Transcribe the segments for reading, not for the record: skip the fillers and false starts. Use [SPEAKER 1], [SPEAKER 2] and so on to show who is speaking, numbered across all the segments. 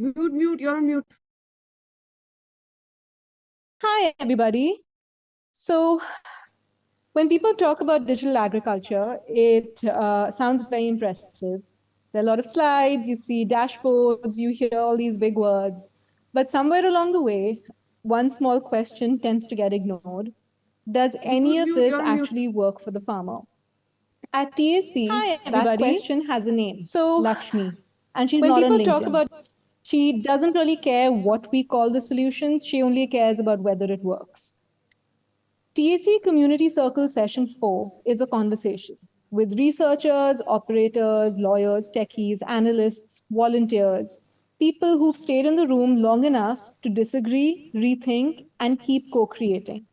[SPEAKER 1] Mute, you're on mute.
[SPEAKER 2] Hi, everybody. So when people talk about digital agriculture, it sounds very impressive. There are a lot of slides, you see dashboards, you hear all these big words. But somewhere along the way, one small question tends to get ignored. Does any of
[SPEAKER 1] Mute,
[SPEAKER 2] this
[SPEAKER 1] you're on mute.
[SPEAKER 2] actually work for the farmer? At TAC, that question has a name, Lakshmi, and she's
[SPEAKER 1] When
[SPEAKER 2] not on
[SPEAKER 1] people
[SPEAKER 2] LinkedIn.
[SPEAKER 1] talk about
[SPEAKER 2] She doesn't really care what we call the solutions, she only cares about whether it works. TAC Community Circle Session 4 is a conversation with researchers, operators, lawyers, techies, analysts, volunteers, people who've stayed in the room long enough to disagree, rethink, and keep co creating.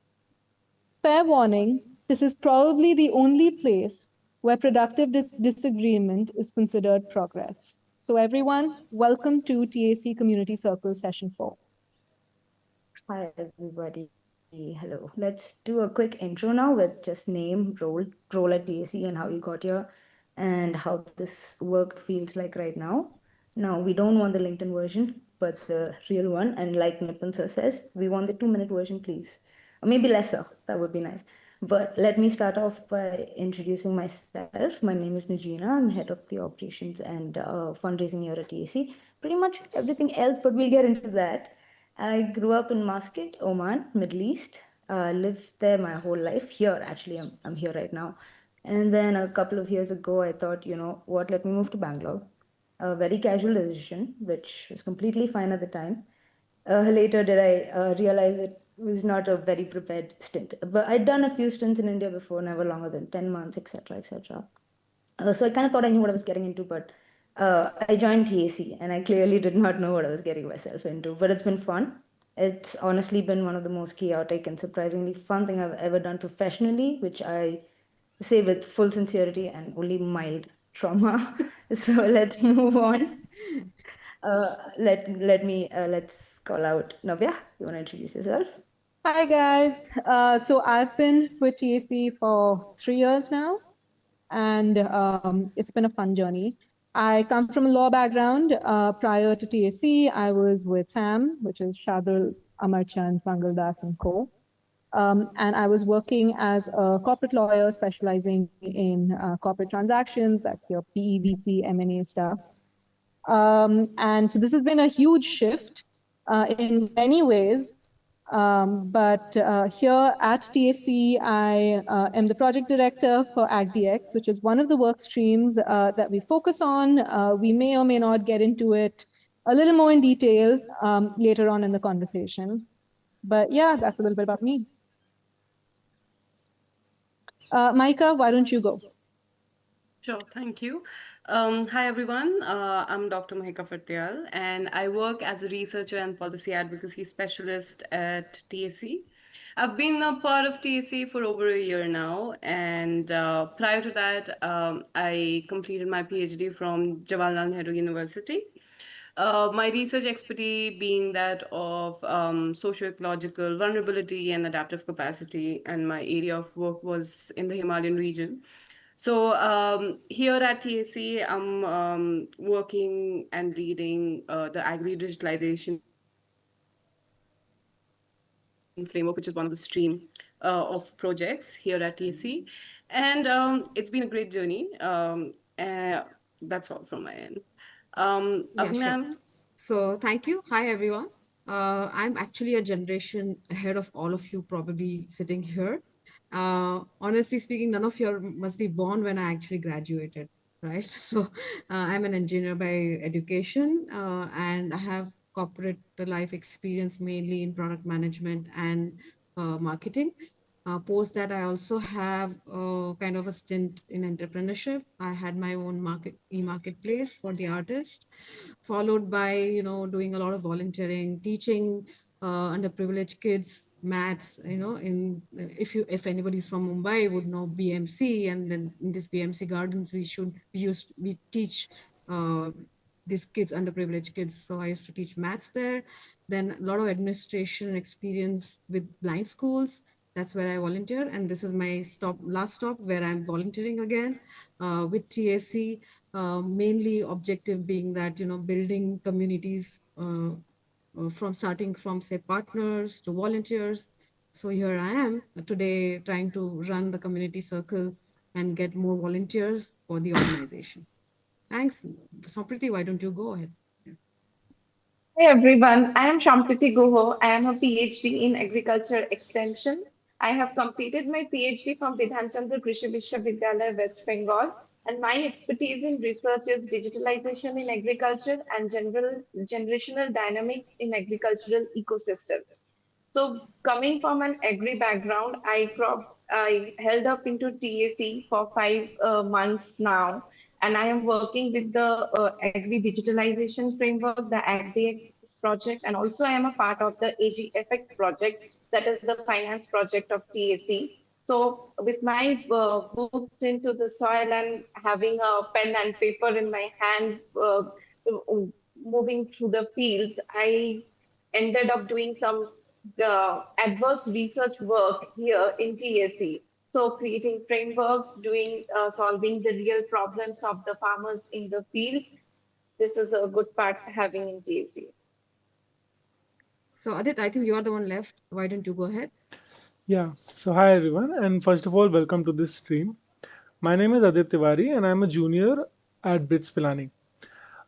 [SPEAKER 2] Fair warning, this is probably the only place where productive disagreement is considered progress. So, everyone, welcome to TAC Community Circle Session 4.
[SPEAKER 3] Hi, everybody. Hello. Let's do a quick intro now with just name, role at TAC, and how you got here, and how this work feels like right now. Now, we don't want the LinkedIn version, but the real one. And like Nipun sir says, we want the 2-minute version, please. Or maybe lesser. That would be nice. But let me start off by introducing myself. My name is Najina. I'm head of the operations and fundraising here at TAC. Pretty much everything else, but we'll get into that. I grew up in Muscat, Oman, Middle East. Lived there my whole life. Here, actually, I'm here right now. And then a couple of years ago, I thought, you know what, let me move to Bangalore. A very casual decision, which was completely fine at the time. Later, did I realize it was not a very prepared stint. But I'd done a few stints in India before, never longer than 10 months, etc., etc. So I kind of thought I knew what I was getting into, but I joined TAC and I clearly did not know what I was getting myself into. But it's been fun. It's honestly been one of the most chaotic and surprisingly fun thing I've ever done professionally, which I say with full sincerity and only mild trauma. So let's move on. Let's call out Navya. You want to introduce yourself?
[SPEAKER 2] Hi, guys. So I've been with TAC for 3 years now, and it's been a fun journey. I come from a law background. Prior to TAC, I was with SAM, which is Shadul, Amarchand, Mangaldas, and Co. And I was working as a corporate lawyer specializing in corporate transactions. That's your PE, VC, M&A stuff. And so this has been a huge shift in many ways. But here at TAC, I am the project director for AgDX, which is one of the work streams that we focus on. We may or may not get into it a little more in detail later on in the conversation. But yeah, that's a little bit about me. Maika, why don't you go?
[SPEAKER 4] Sure, thank you. Hi, everyone. I'm Dr. Mahika Fatyal, and I work as a researcher and policy advocacy specialist at TAC. I've been a part of TAC for over a year now, and prior to that, I completed my PhD from Jawaharlal Nehru University. My research expertise being that of socio-ecological vulnerability and adaptive capacity, and my area of work was in the Himalayan region. So here at TAC, I'm working and leading the agri-digitalization framework, which is one of the stream of projects here at TAC. And it's been a great journey. That's all from my end. Abhinam?
[SPEAKER 1] So thank you. Hi, everyone. I'm actually a generation ahead of all of you probably sitting here. Honestly speaking, none of you must be born when I actually graduated, right? So I'm an engineer by education, and I have corporate life experience mainly in product management and marketing. Post that, I also have kind of a stint in entrepreneurship. I had my own e-marketplace for the artist, followed by doing a lot of volunteering, teaching underprivileged kids maths. If anybody's from Mumbai would know BMC, and then in this BMC gardens we teach these kids, underprivileged kids. So I used to teach maths there. Then a lot of administration experience with blind schools. That's where I volunteer, and this is my last stop where I'm volunteering again with TAC. mainly objective being that, building communities from starting from, say, partners to volunteers. So here I am today trying to run the community circle and get more volunteers for the organization. Thanks. Sampriti, why don't you go ahead?
[SPEAKER 5] Hey everyone, I am Shampriti Guho. I am a PhD in Agriculture Extension. I have completed my PhD from Bidhan Chandra Krishi Vishwavidyalaya, West Bengal, and my expertise in research is digitalization in agriculture and general generational dynamics in agricultural ecosystems. So, coming from an agri background, I held up into TAC for 5 months now, and I am working with the Agri Digitalization Framework, the AgDX project, and also I am a part of the AGFX project, that is the finance project of TAC. So, with my boots into the soil and having a pen and paper in my hand, moving through the fields, I ended up doing some adverse research work here in TAC. So creating frameworks, doing solving the real problems of the farmers in the fields. This is a good part having in TAC.
[SPEAKER 1] So Adit, I think you are the one left. Why don't you go ahead?
[SPEAKER 6] Yeah, so hi everyone, and first of all, welcome to this stream. My name is Adit Tiwari, and I'm a junior at BRITS Pilani.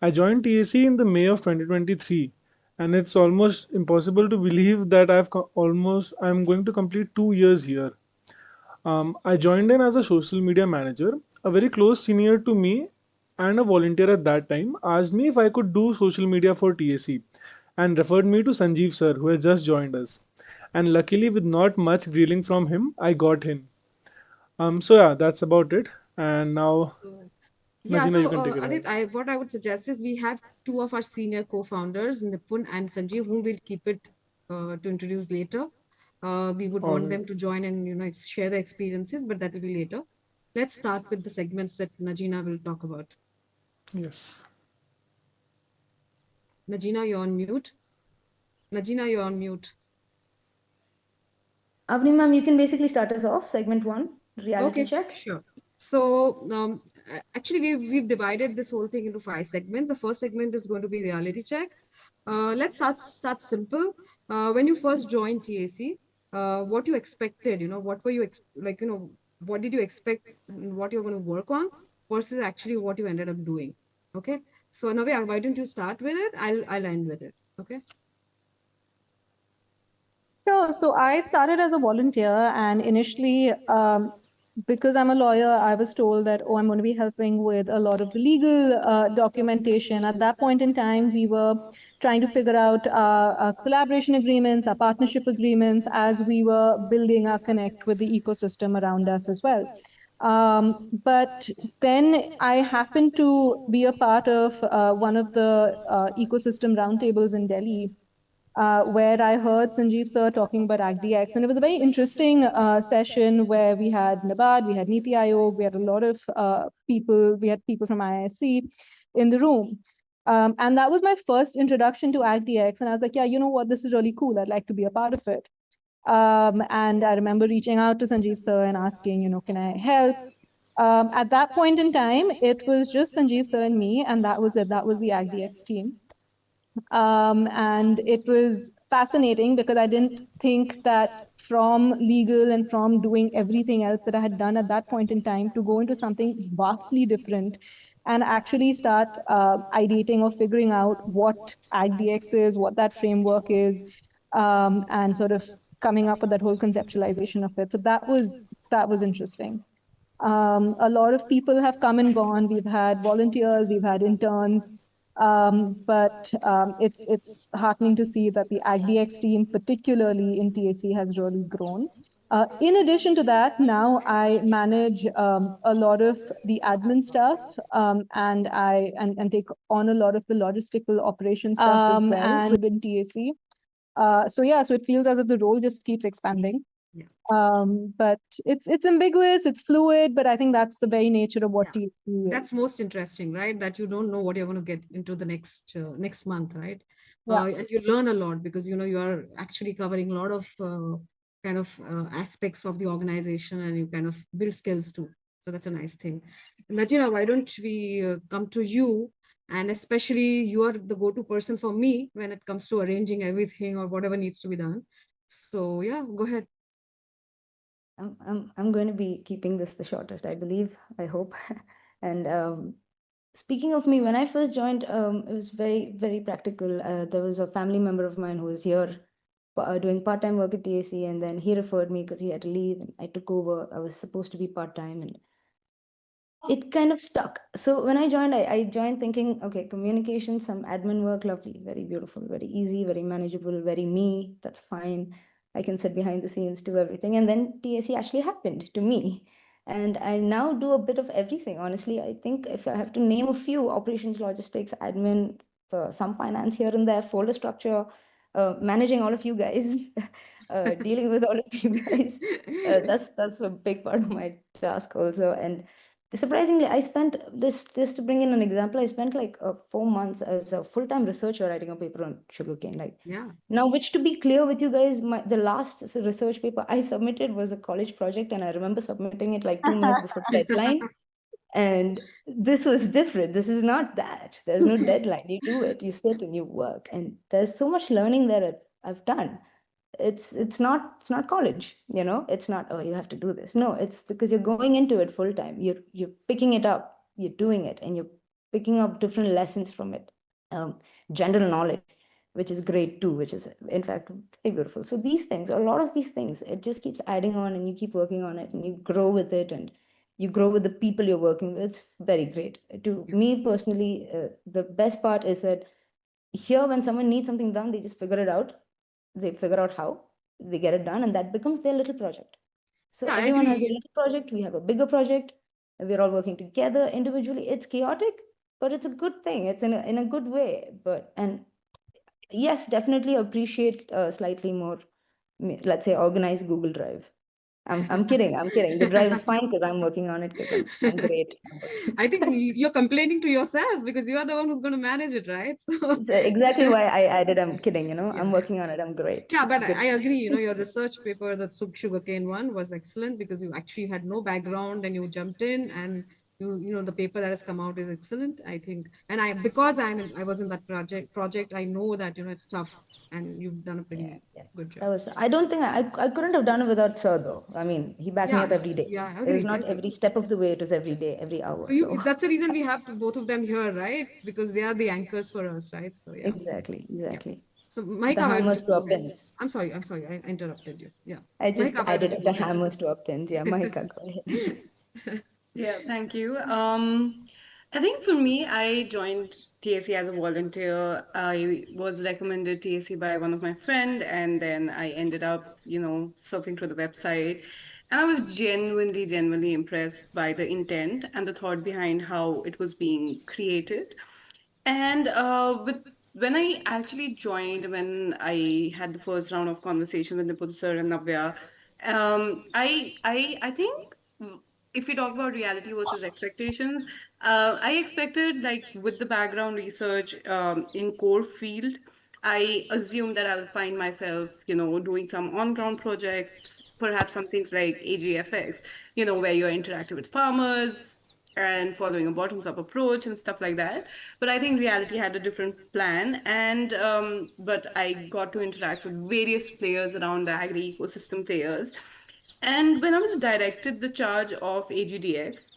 [SPEAKER 6] I joined TAC in the May of 2023, and it's almost impossible to believe that I'm going to complete 2 years here. I joined in as a social media manager. A very close senior to me and a volunteer at that time asked me if I could do social media for TAC and referred me to Sanjeev sir, who has just joined us. And luckily, with not much grilling from him, I got him. So yeah, that's about it. And now,
[SPEAKER 1] So, yeah,
[SPEAKER 6] Najina, you
[SPEAKER 1] so
[SPEAKER 6] can take it
[SPEAKER 1] Adit,
[SPEAKER 6] ahead.
[SPEAKER 1] what I would suggest is we have two of our senior co-founders, Nipun and Sanjeev, whom we'll keep it to introduce later. We would
[SPEAKER 6] All
[SPEAKER 1] want
[SPEAKER 6] right.
[SPEAKER 1] them to join and share their experiences, but that will be later. Let's start with the segments that Najina will talk about.
[SPEAKER 6] Yes.
[SPEAKER 1] Najina, you're on mute. Najina, you're on mute.
[SPEAKER 3] Avni ma'am, you can basically start us off. Segment one, reality
[SPEAKER 1] Okay,
[SPEAKER 3] check.
[SPEAKER 1] sure. So actually, we've divided this whole thing into 5 segments. The first segment is going to be reality check. Let's start simple. When you first joined TAC, what you expected, what were you like, what did you expect and what you're going to work on versus actually what you ended up doing. Okay. So Navya, why don't you start with it? I'll end with it. Okay.
[SPEAKER 2] Sure. So I started as a volunteer, and initially, because I'm a lawyer, I was told that, oh, I'm going to be helping with a lot of the legal documentation. At that point in time, we were trying to figure out our collaboration agreements, our partnership agreements, as we were building our connect with the ecosystem around us as well. But then I happened to be a part of one of the ecosystem roundtables in Delhi, where I heard Sanjeev sir talking about AgDX. And it was a very interesting session where we had NABARD, we had Niti Aayog, we had a lot of people, we had people from IISc in the room. And that was my first introduction to AgDX. And I was like, yeah, you know what, this is really cool. I'd like to be a part of it. And I remember reaching out to Sanjeev sir and asking, can I help? At that point in time, it was just Sanjeev sir and me, and that was it. That was the AgDX team. And it was fascinating because I didn't think that from legal and from doing everything else that I had done at that point in time to go into something vastly different and actually start ideating or figuring out what AgDX is, what that framework is, and sort of coming up with that whole conceptualization of it. So that was interesting. A lot of people have come and gone. We've had volunteers, we've had interns, but it's heartening to see that the AgDX team, particularly in TAC, has really grown. In addition to that, now I manage a lot of the admin stuff, and take on a lot of the logistical operation stuff as well and within TAC. So yeah, so it feels as if the role just keeps expanding. But it's ambiguous, it's fluid, but I think that's the very nature of what TAC is.
[SPEAKER 1] That's most interesting, right? That you don't know what you're going to get into the next month, right?
[SPEAKER 2] Yeah.
[SPEAKER 1] And you learn a lot because you are actually covering a lot of kind of aspects of the organization, and you kind of build skills too. So that's a nice thing. Najina, why don't we come to you? And especially you are the go-to person for me when it comes to arranging everything or whatever needs to be done. So yeah, go ahead.
[SPEAKER 3] I'm going to be keeping this the shortest, I believe, I hope. And speaking of me, when I first joined, it was very, very practical. There was a family member of mine who was here doing part-time work at TAC, and then he referred me because he had to leave, and I took over. I was supposed to be part-time, and it kind of stuck. So when I joined thinking, okay, communication, some admin work, lovely, very beautiful, very easy, very manageable, very me. That's fine. I can sit behind the scenes, do everything. And then TAC actually happened to me. And I now do a bit of everything. Honestly, I think if I have to name a few: operations, logistics, admin, some finance here and there, folder structure, managing all of you guys, dealing with all of you guys. That's a big part of my task also. And surprisingly, I spent this to bring in an example. I spent like 4 months as a full-time researcher writing a paper on sugarcane. Like
[SPEAKER 1] Yeah.
[SPEAKER 3] now, which to be clear with you guys, the last research paper I submitted was a college project, and I remember submitting it like 2 minutes before deadline. And this was different. This is not that. There's no deadline. You do it. You sit and you work, and there's so much learning that I've done. It's not college, it's not, oh, you have to do this. No, it's because you're going into it full time. You're picking it up, you're doing it, and you're picking up different lessons from it. um, General knowledge, which is great too, which is in fact very beautiful. So these things, a lot of these things, it just keeps adding on, and you keep working on it, and you grow with it, and you grow with the people you're working with. It's very great. To
[SPEAKER 1] Yeah.
[SPEAKER 3] me personally, the best part is that here, when someone needs something done, they just figure it out. They figure out how, they get it done, and that becomes their little project. So
[SPEAKER 1] Yeah, I
[SPEAKER 3] everyone has a
[SPEAKER 1] agree.
[SPEAKER 3] little project, we have a bigger project, and we're all working together individually. It's chaotic, but it's a good thing. It's in a good way. But and yes, definitely appreciate slightly more, let's say, organized Google Drive. I'm kidding. I'm kidding. The drive is fine because I'm working on it because I'm great.
[SPEAKER 1] I think you're complaining to yourself because you are the one who's going to manage it, right? So
[SPEAKER 3] It's exactly why I added. I'm kidding.
[SPEAKER 1] yeah.
[SPEAKER 3] I'm working on it. I'm great.
[SPEAKER 1] Yeah, but
[SPEAKER 3] Good.
[SPEAKER 1] I agree. Your research paper, the sugarcane one, was excellent because you actually had no background and you jumped in, and the paper that has come out is excellent, I think. And because I was in that project, I know that it's tough, and you've done a
[SPEAKER 3] Yeah,
[SPEAKER 1] pretty
[SPEAKER 3] yeah.
[SPEAKER 1] good
[SPEAKER 3] That
[SPEAKER 1] job.
[SPEAKER 3] was. I don't think I couldn't have done it without Sir though. I mean, he backed me up every day.
[SPEAKER 1] Yeah, I
[SPEAKER 3] It was
[SPEAKER 1] agree. I
[SPEAKER 3] not
[SPEAKER 1] agree.
[SPEAKER 3] every step of the way. It was every day, every
[SPEAKER 1] So
[SPEAKER 3] hour.
[SPEAKER 1] you
[SPEAKER 3] So
[SPEAKER 1] that's the reason we have both of them here, right? Because they are the anchors for us, right? So yeah,
[SPEAKER 3] exactly,
[SPEAKER 1] yeah.
[SPEAKER 3] exactly.
[SPEAKER 1] So
[SPEAKER 3] The
[SPEAKER 1] Maika,
[SPEAKER 3] hammers to our
[SPEAKER 1] go ahead.
[SPEAKER 3] pins.
[SPEAKER 1] I'm sorry, I interrupted you. Yeah,
[SPEAKER 3] I just
[SPEAKER 1] Maika, why don't
[SPEAKER 3] added
[SPEAKER 1] you go
[SPEAKER 3] the
[SPEAKER 1] ahead?
[SPEAKER 3] hammers to our pins. Yeah, Mahika, go ahead.
[SPEAKER 4] Yeah, thank you. I think for me, I joined TAC as a volunteer. I was recommended TAC by one of my friend, and then I ended up, surfing through the website. And I was genuinely impressed by the intent and the thought behind how it was being created. And when I actually joined, when I had the first round of conversation with Nipul sir and Navya, I think if we talk about reality versus expectations, I expected, like, with the background research in core field, I assume that I'll find myself, doing some on-ground projects, perhaps some things like AGFX, where you're interacting with farmers and following a bottoms-up approach and stuff like that. But I think reality had a different plan, and but I got to interact with various players around the agri ecosystem players. And when I was directed the charge of AGDX,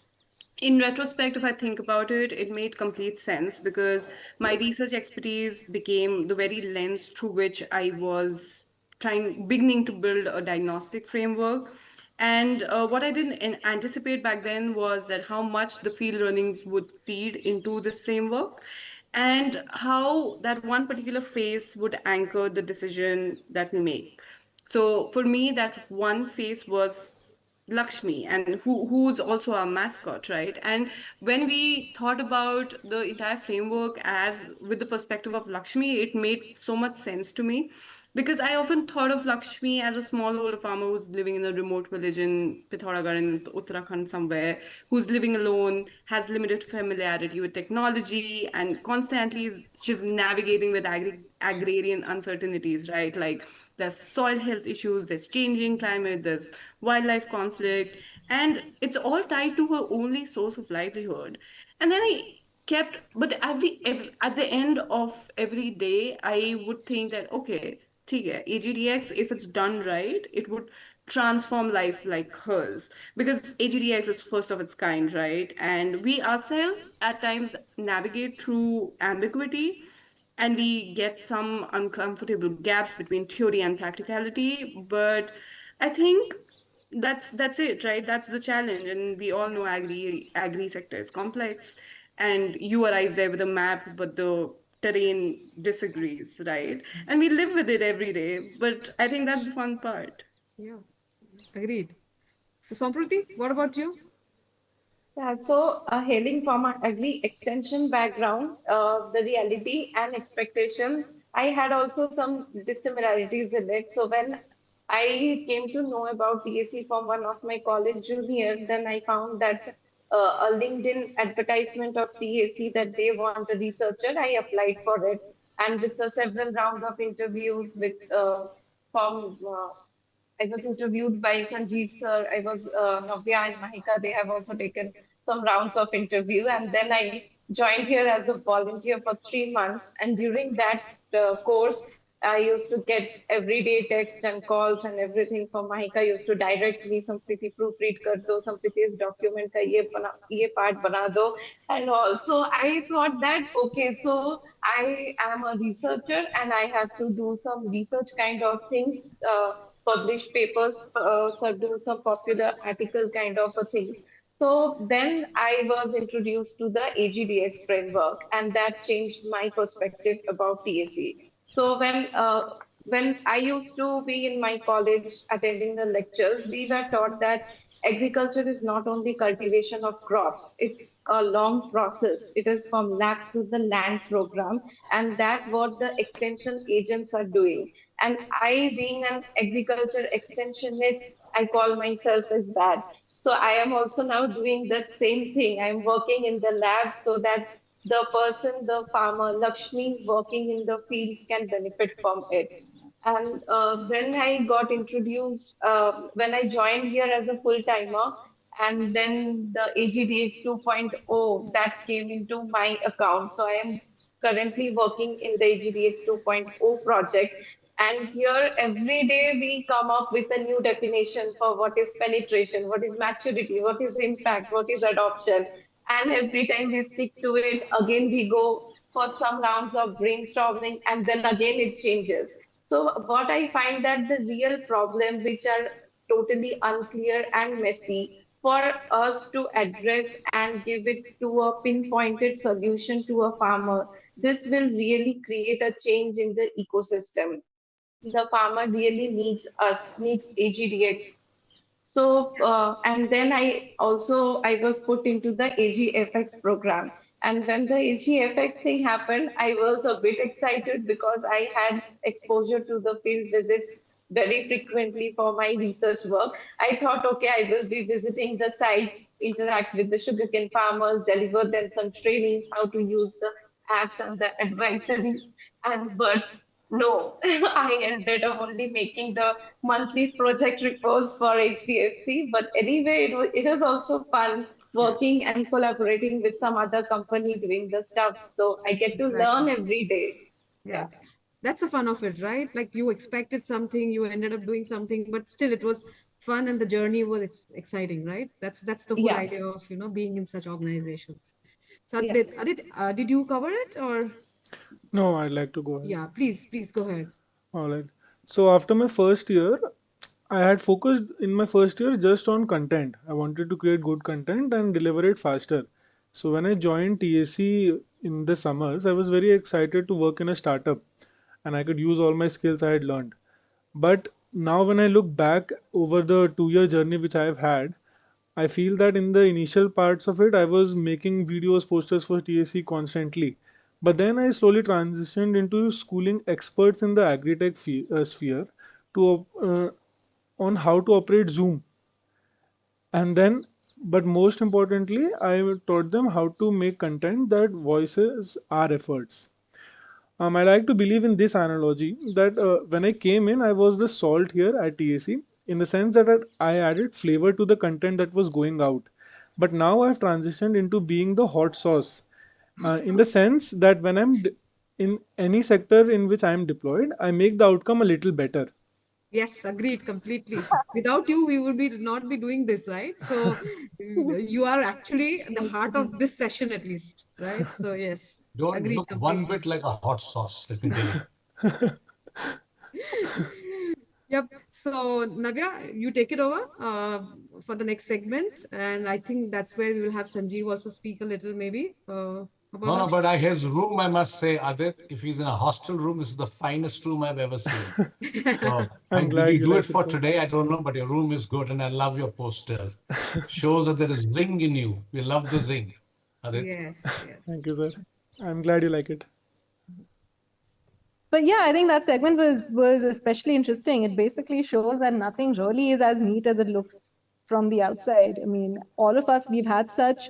[SPEAKER 4] in retrospect, if I think about it, it made complete sense because my research expertise became the very lens through which I was beginning to build a diagnostic framework. And what I didn't anticipate back then was that how much the field learnings would feed into this framework and how that one particular phase would anchor the decision that we make. So for me, that one phase was Lakshmi, and who's also our mascot, right? And when we thought about the entire framework as with the perspective of Lakshmi, it made so much sense to me because I often thought of Lakshmi as a smallholder farmer who's living in a remote village in Pithoragarh in Uttarakhand somewhere, who's living alone, has limited familiarity with technology, and constantly she's navigating with agrarian uncertainties, right? Like there's soil health issues, there's changing climate, there's wildlife conflict. and it's all tied to her only source of livelihood. And then I kept, but at the end of every day, I would think that, okay, ठीक है, AGDX, if it's done right, it would transform life like hers, because AGDX is first of its kind, right? And we ourselves at times navigate through ambiguity, and we get some uncomfortable gaps between theory and practicality. But I think that's it, right? That's the challenge, and we all know agri sector is complex, and you arrive there with a map, but the terrain disagrees, right? And we live with it every day, but I think that's the fun part.
[SPEAKER 1] Yeah, agreed. So, Sampriti, what about you?
[SPEAKER 5] Yeah, so hailing from an agri extension background, the reality and expectation, I had also some dissimilarities in it. So when I came to know about TAC from one of my college junior, then I found that a LinkedIn advertisement of TAC that they want a researcher. I applied for it, and with several round of interviews with from I was interviewed by Sanjeev sir. I was Navya and Mahika. They have also taken some rounds of interview, and then I joined here as a volunteer for 3 months. And during that course, I used to get everyday text and calls and everything from Mahika. Used to direct me, "Sampriti, proofread kar do, Sampriti, is document ka ye part bana do." And also, I thought that okay, so I am a researcher and I have to do some research kind of things. Publish papers, so do some popular article kind of a things. So then I was introduced to the AGDX framework, and that changed my perspective about TAC. So when I used to be in my college attending the lectures, we were taught that agriculture is not only cultivation of crops, it's a long process. It is from lab to the land program, and that what the extension agents are doing. And I, being an agriculture extensionist, I call myself as that. So I am also now doing that same thing. I'm working in the lab so that the person, the farmer, Lakshmi, working in the fields can benefit from it. And when I got introduced, when I joined here as a full timer, and then the AGDX 2.0 that came into my account. So I am currently working in the AGDX 2.0 project. And here every day we come up with a new definition for what is penetration, what is maturity, what is impact, what is adoption. And every time we stick to it, again we go for some rounds of brainstorming, and then again it changes. So what I find that the real problem, which are totally unclear and messy, for us to address and give it to a pinpointed solution to a farmer, this will really create a change in the ecosystem. The farmer really needs us, needs AGDX. So, and then I was put into the AGFX program. And when the AGFX thing happened, I was a bit excited because I had exposure to the field visits very frequently for my research work. I thought, okay, I will be visiting the sites, interact with the sugarcane farmers, deliver them some trainings, how to use the apps and the advisories. And but no, I ended up only making the monthly project reports for HDFC. But anyway, it was also fun
[SPEAKER 1] Yeah,
[SPEAKER 5] working and collaborating with some other company doing the stuff. So I get to learn
[SPEAKER 1] exactly.
[SPEAKER 5] every day.
[SPEAKER 1] Yeah,
[SPEAKER 5] Yeah.
[SPEAKER 1] that's the fun of it, right? Like you expected something, you ended up doing something, but still it was fun and the journey was exciting, right? That's the whole
[SPEAKER 5] Yeah.
[SPEAKER 1] idea of, being in such organizations. So
[SPEAKER 5] Yeah.
[SPEAKER 1] Did you cover it or
[SPEAKER 6] No, I'd like to go ahead.
[SPEAKER 1] yeah, please go ahead.
[SPEAKER 6] All right. So after my first year, I had focused in my first year just on content. I wanted to create good content and deliver it faster. So when I joined TAC in the summers, I was very excited to work in a startup and I could use all my skills I had learned. But now when I look back over the 2 year journey which I have had, I feel that in the initial parts of it, I was making videos, posters for TAC constantly. But then I slowly transitioned into schooling experts in the agri-tech sphere to on how to operate Zoom. And then, but most importantly, I taught them how to make content that voices our efforts. I like to believe in this analogy that when I came in, I was the salt here at TAC. in the sense that I added flavor to the content that was going out. But now I've transitioned into being the hot sauce, in the sense that when in any sector in which I am deployed, I make the outcome a little better.
[SPEAKER 1] Yes, agreed completely. Without you, we would be not be doing this, right? So you are actually the heart of this session, at least, right? So yes,
[SPEAKER 7] Don't
[SPEAKER 1] agreed
[SPEAKER 7] look one
[SPEAKER 1] completely.
[SPEAKER 7] bit like a hot sauce, let me tell you.
[SPEAKER 1] Yep. So Navya, you take it over for the next segment, and I think that's where we will have Sanjeev also speak a little, maybe about
[SPEAKER 7] No, no, but
[SPEAKER 1] Lakshmi.
[SPEAKER 7] his room, I must say, Adit, if he's in a hostel room, this is the finest room I've ever seen. So,
[SPEAKER 6] I'm
[SPEAKER 7] and did
[SPEAKER 6] glad
[SPEAKER 7] you
[SPEAKER 6] you
[SPEAKER 7] do it
[SPEAKER 6] like it,
[SPEAKER 7] for
[SPEAKER 6] sir.
[SPEAKER 7] today? I don't know, but your room is good, and I love your posters. Shows that there is zing in you. We love the zing, Adit.
[SPEAKER 1] Yes, yes.
[SPEAKER 6] Thank you, sir. I'm glad you like it.
[SPEAKER 2] But yeah, I think that segment was especially interesting. It basically shows that nothing really is as neat as it looks from the outside. I mean, all of us, we've had such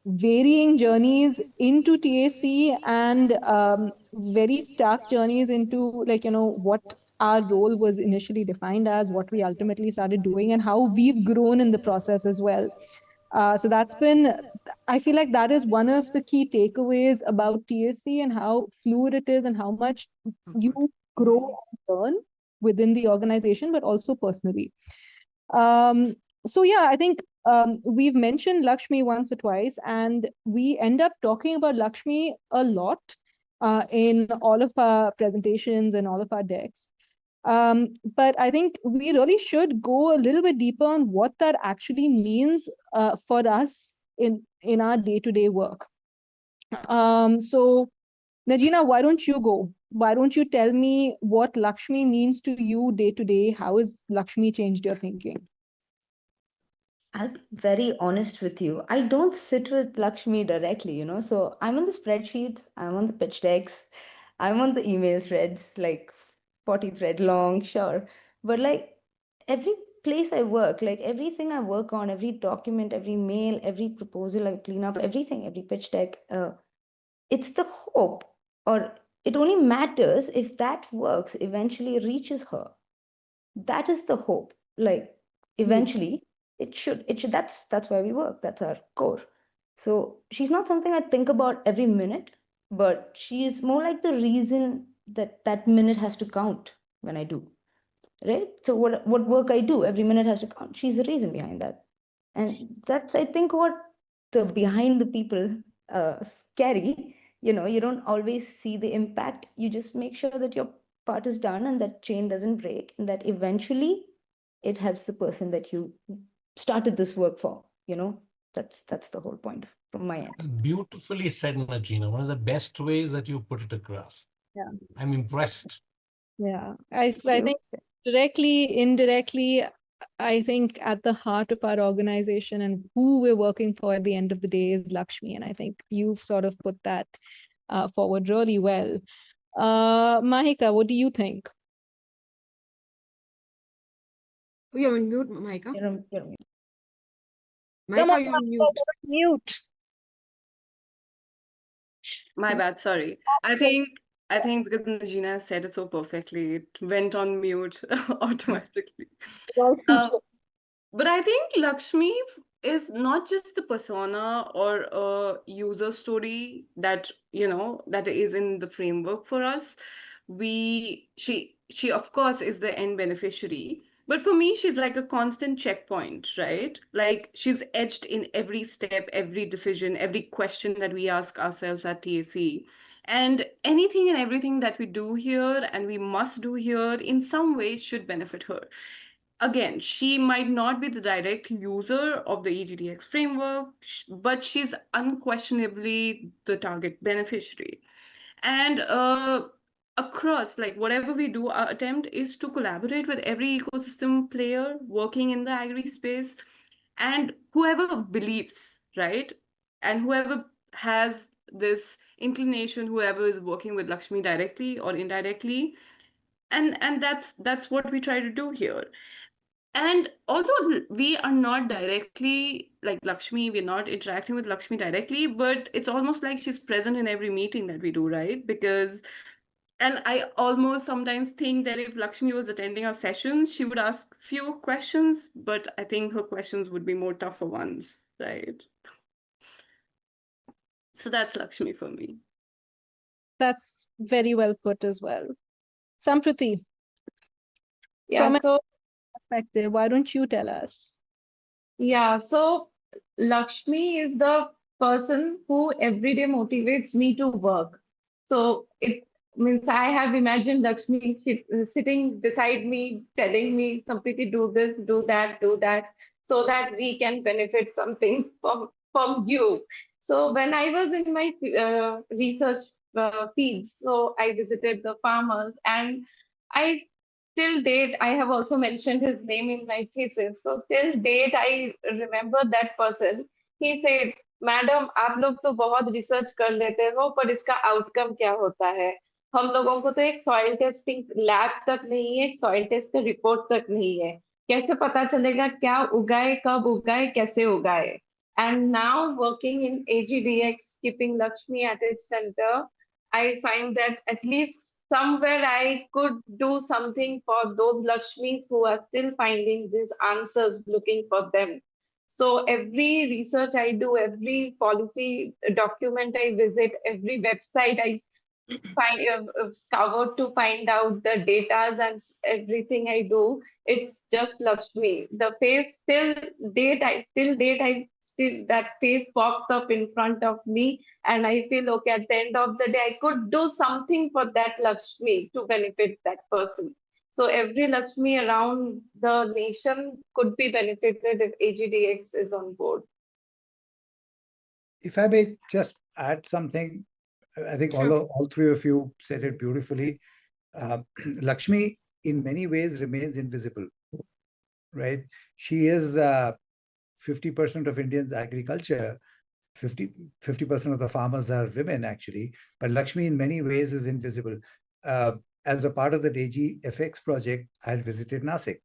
[SPEAKER 2] varying journeys into TAC and very stark journeys into, like, what our role was initially defined as, what we ultimately started doing, and how we've grown in the process as well. So that's been, I feel like that is one of the key takeaways about TSC and how fluid it is and how much
[SPEAKER 1] Oh,
[SPEAKER 2] you
[SPEAKER 1] good.
[SPEAKER 2] grow and learn within the organization, but also personally. Um, so yeah, I think we've mentioned Lakshmi once or twice, and we end up talking about Lakshmi a lot in all of our presentations and all of our decks. But I think we really should go a little bit deeper on what that actually means for us in our day-to-day work. So Najina, why don't you go? Why don't you tell me what Lakshmi means to you day to day? How has Lakshmi changed your thinking?
[SPEAKER 3] I'll be very honest with you. I don't sit with Lakshmi directly, So I'm on the spreadsheets, I'm on the pitch decks, I'm on the email threads, like 40 thread long, sure. But like every place I work, like everything I work on, every document, every mail, every proposal I clean up, everything, every pitch deck, it's the hope, or it only matters if that works eventually reaches her. That is the hope. Like
[SPEAKER 2] Hmm.
[SPEAKER 3] eventually it should that's why we work. That's our core. So she's not something I think about every minute, but she's more like the reason that that minute has to count when I do, right? So what work I do, every minute has to count. She's the reason behind that. And that's, I think, what the behind the people carry. You don't always see the impact. You just make sure that your part is done and that chain doesn't break, and that eventually it helps the person that you started this work for. That's the whole point from my end.
[SPEAKER 7] That's beautifully said, Najina. One of the best ways that you put it across.
[SPEAKER 2] Yeah.
[SPEAKER 7] I'm impressed.
[SPEAKER 2] Yeah. I
[SPEAKER 3] You.
[SPEAKER 2] think directly, indirectly, I think at the heart of our organization and who we're working for at the end of the day is Lakshmi. And I think you've sort of put that forward really well. Mahika, what do you think?
[SPEAKER 1] Oh, you're on mute, Maika.
[SPEAKER 3] You're
[SPEAKER 2] Come on,
[SPEAKER 1] Maika, you're on
[SPEAKER 2] Mahika,
[SPEAKER 1] mute.
[SPEAKER 2] mute.
[SPEAKER 4] My bad, sorry. I think because Najina said it so perfectly, it went on mute automatically. Uh, but I think Lakshmi is not just the persona or a user story that, that is in the framework for us. She of course is the end beneficiary. But for me, she's like a constant checkpoint, right? Like she's edged in every step, every decision, every question that we ask ourselves at TAC. And anything and everything that we do here and we must do here in some way should benefit her. Again, she might not be the direct user of the EGDX framework, but she's unquestionably the target beneficiary. And across, like whatever we do, our attempt is to collaborate with every ecosystem player working in the agri space and whoever believes, right? And whoever has this inclination, whoever is working with Lakshmi directly or indirectly, and that's what we try to do here. And although we are not directly like Lakshmi, we're not interacting with Lakshmi directly, but it's almost like she's present in every meeting that we do, right? Because And I almost sometimes think that if Lakshmi was attending our session, she would ask few questions, but I think her questions would be more tougher ones, right? So that's Lakshmi for me.
[SPEAKER 2] That's very well put as well. Sampriti,
[SPEAKER 5] Yeah,
[SPEAKER 2] from a
[SPEAKER 5] so
[SPEAKER 2] perspective, why don't you tell us?
[SPEAKER 5] yeah, so Lakshmi is the person who every day motivates me to work. So it means I have imagined Lakshmi sitting beside me, telling me, Sampriti, do this, do that, so that we can benefit something from you. So when I was in my research fields, so I visited the farmers and I till date, I have also mentioned his name in my thesis. So till date, I remember that person. He said, madam आप लोग तो बहुत research कर लेते हो पर इसका outcome क्या होता है हम लोगों को तो एक सॉइल टेस्टिंग लैब तक नहीं है एक सॉइल टेस्ट का रिपोर्ट तक नहीं है कैसे पता चलेगा क्या उगाए कब उगाए कैसे उगाए and now working in AGDX keeping Lakshmi at its center I find that at least somewhere I could do something for those Lakshmis who are still finding these answers, looking for them. So every research I do, every policy document I visit, every website I scoured to find out the datas and everything I do. It's just Lakshmi. The face still date, I still that face pops up in front of me, and I feel okay. At the end of the day, I could do something for that Lakshmi to benefit that person. So every Lakshmi around the nation could be benefited if AGDX is on board.
[SPEAKER 8] If I may just add something, I think all three of you said it beautifully. Lakshmi, in many ways, remains invisible, right? She is 50% of Indians' agriculture. 50% of the farmers are women, actually. But Lakshmi, in many ways, is invisible. As a part of the AGFX project, I had visited Nasik.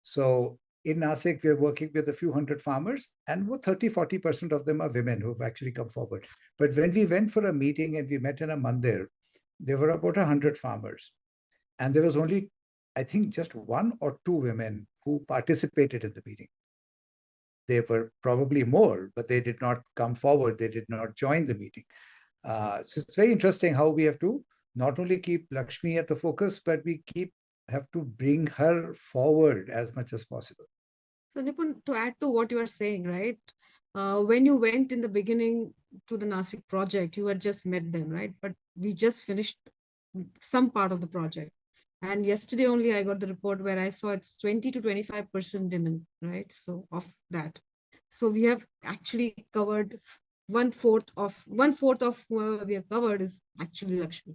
[SPEAKER 8] So in Nasik, we're working with a few hundred farmers, and 30-40% of them are women who have actually come forward. But when we went for a meeting and we met in a mandir, there were about 100 farmers. And there was only, I think, just 1 or 2 women who participated in the meeting. There were probably more, but they did not come forward. They did not join the meeting. So it's very interesting how we have to not only keep Lakshmi at the focus, but we have to bring her forward as much as possible.
[SPEAKER 1] So Nipun, to add to what you are saying, right? When you went in the beginning to the Nasik project, you had just met them, right? But we just finished some part of the project. And yesterday only I got the report where I saw it's 20 to 25% women, right? So of that. So we have actually covered one-fourth of whoever we have covered is actually Lakshmi.